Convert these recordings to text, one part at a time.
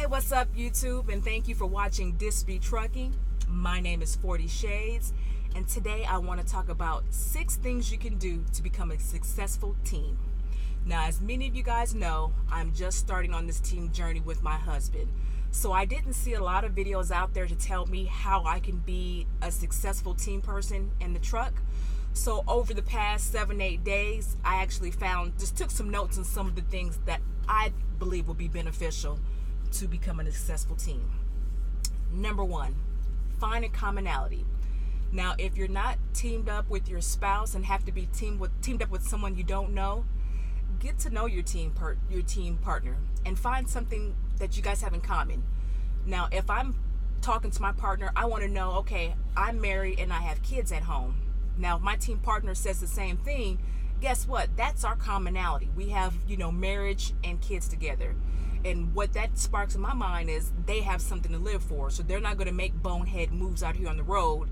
What's up, YouTube? And thank you for watching This Be Trucking. My name is 40 Shades, and today I want to talk about 6 things you can do to become a successful team. Now, as many of you guys know, I'm just starting on this team journey with my husband. So I didn't see a lot of videos out there to tell me how I can be a successful team person in the truck. So over the past 7-8 days, I actually just took some notes on some of the things that I believe will be beneficial to becoming a successful team. Number 1, find a commonality. Now, if you're not teamed up with your spouse and have to be teamed up with someone you don't know, get to know your team partner and find something that you guys have in common. Now, if I'm talking to my partner, I want to know, okay, I'm married and I have kids at home. Now, if my team partner says the same thing, guess what? That's our commonality. We have, marriage and kids together. And what that sparks in my mind is they have something to live for. So they're not going to make bonehead moves out here on the road,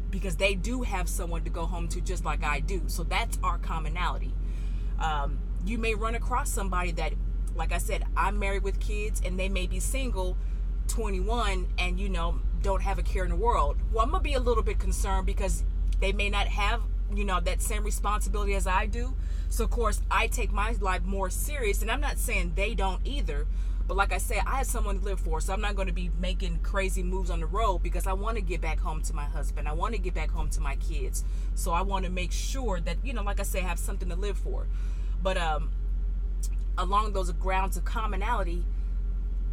because they do have someone to go home to just like I do. So that's our commonality. You may run across somebody that, like I said, I'm married with kids and they may be single, 21, and, don't have a care in the world. Well, I'm going to be a little bit concerned because they may not have that same responsibility as I do. So of course I take my life more serious, and I'm not saying they don't either, but like I said, I have someone to live for, so I'm not going to be making crazy moves on the road because I want to get back home to my husband. I want to get back home to my kids. So I want to make sure that, like I say, I have something to live for. But along those grounds of commonality,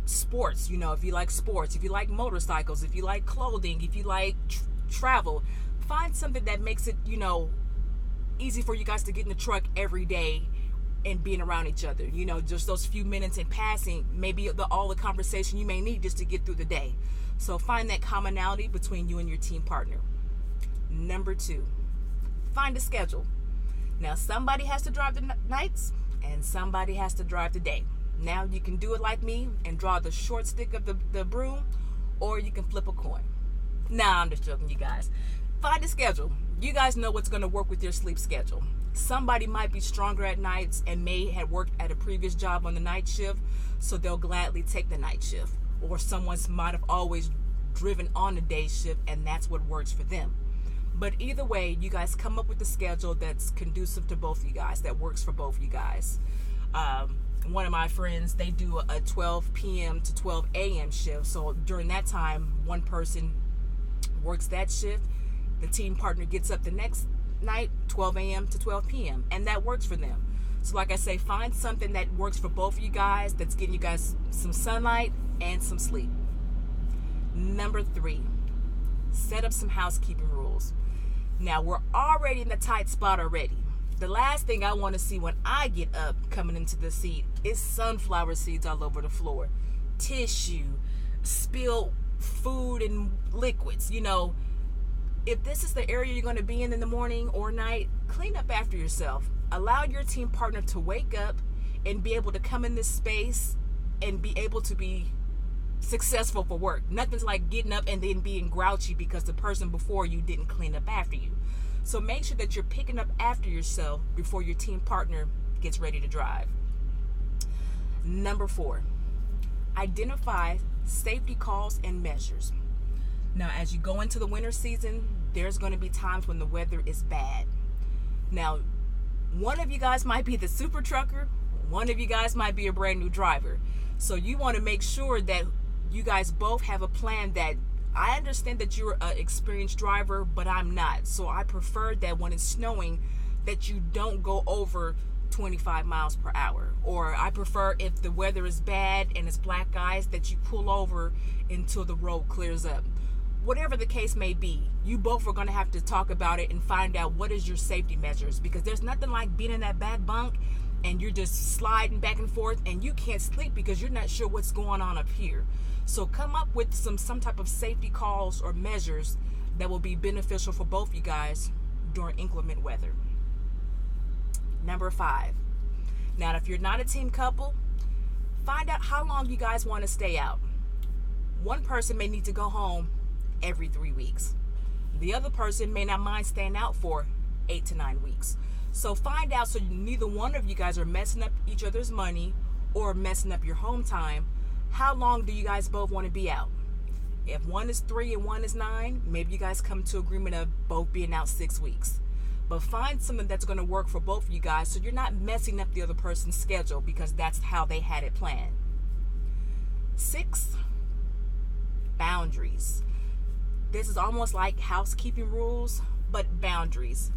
sports, if you like sports, if you like motorcycles, if you like clothing, if you like travel, find something that makes it, easy for you guys to get in the truck every day and being around each other. Just those few minutes in passing, maybe all the conversation you may need just to get through the day. So find that commonality between you and your team partner. Number 2, find a schedule. Now, somebody has to drive the nights and somebody has to drive the day. Now, you can do it like me and draw the short stick of the broom, or you can flip a coin. Nah, I'm just joking, you guys. Find a schedule. You guys know what's going to work with your sleep schedule. Somebody might be stronger at nights and may have worked at a previous job on the night shift, so they'll gladly take the night shift. Or someone might have always driven on the day shift and that's what works for them. But either way, you guys come up with a schedule that's conducive to both of you guys, that works for both of you guys. One of my friends, they do a 12 p.m. to 12 a.m. shift. So during that time, one person works that shift. The team partner gets up the next night, 12 a.m. to 12 p.m. and that works for them. So like I say, find something that works for both of you guys, that's getting you guys some sunlight and some sleep. Number 3, set up some housekeeping rules. Now, we're already in the tight spot already. The last thing I want to see when I get up coming into the seat is sunflower seeds all over the floor, tissue, spilled food and liquids. If this is the area you're going to be in the morning or night, clean up after yourself. Allow your team partner to wake up and be able to come in this space and be able to be successful for work. Nothing's like getting up and then being grouchy because the person before you didn't clean up after you. So make sure that you're picking up after yourself before your team partner gets ready to drive. Number 4, identify safety calls and measures. Now, as you go into the winter season, there's going to be times when the weather is bad. Now, one of you guys might be the super trucker, one of you guys might be a brand new driver. So you want to make sure that you guys both have a plan. That I understand that you're an experienced driver, but I'm not. So I prefer that when it's snowing, that you don't go over 25 miles per hour. Or I prefer, if the weather is bad and it's black ice, that you pull over until the road clears up. Whatever the case may be, you both are going to have to talk about it and find out what is your safety measures, because there's nothing like being in that back bunk and you're just sliding back and forth and you can't sleep because you're not sure what's going on up here. So come up with some type of safety calls or measures that will be beneficial for both you guys during inclement weather. Number 5. Now, if you're not a team couple, find out how long you guys want to stay out. One person may need to go home every 3 weeks. The other person may not mind staying out for 8 to 9 weeks. So find out, so neither one of you guys are messing up each other's money or messing up your home time, how long do you guys both want to be out? If one is 3 and one is 9, maybe you guys come to agreement of both being out 6 weeks. But find something that's going to work for both of you guys so you're not messing up the other person's schedule because that's how they had it planned. 6, boundaries. This is almost like housekeeping rules, but boundaries.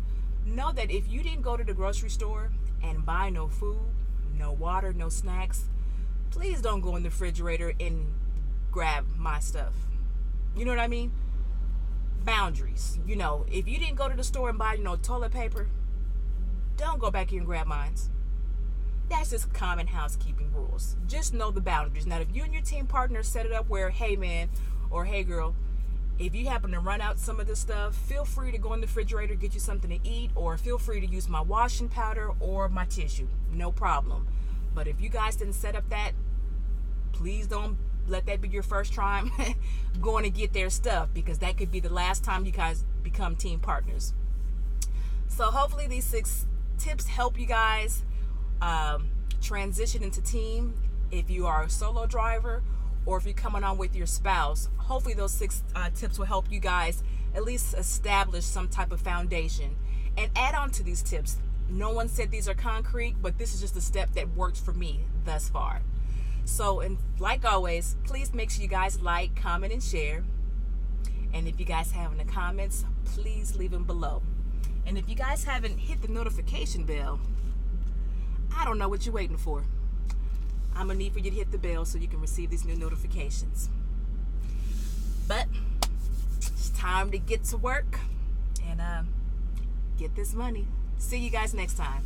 Know that if you didn't go to the grocery store and buy no food, no water, no snacks, please don't go in the refrigerator and grab my stuff. You know what I mean? Boundaries. If you didn't go to the store and buy, toilet paper, don't go back here and grab mine. That's just common housekeeping rules. Just know the boundaries. Now, if you and your team partner set it up where, hey man, or hey girl, if you happen to run out some of this stuff, feel free to go in the refrigerator, get you something to eat, or feel free to use my washing powder or my tissue. No problem. But if you guys didn't set up that, please don't let that be your first time going to get their stuff, because that could be the last time you guys become team partners. So hopefully these 6 tips help you guys transition into team. If you are a solo driver or if you're coming on with your spouse, hopefully those 6 tips will help you guys at least establish some type of foundation. And add on to these tips. No one said these are concrete, but this is just a step that worked for me thus far. So, and like always, please make sure you guys like, comment, and share. And if you guys have any comments, please leave them below. And if you guys haven't hit the notification bell, I don't know what you're waiting for. I'm going to need for you to hit the bell so you can receive these new notifications. But it's time to get to work and get this money. See you guys next time.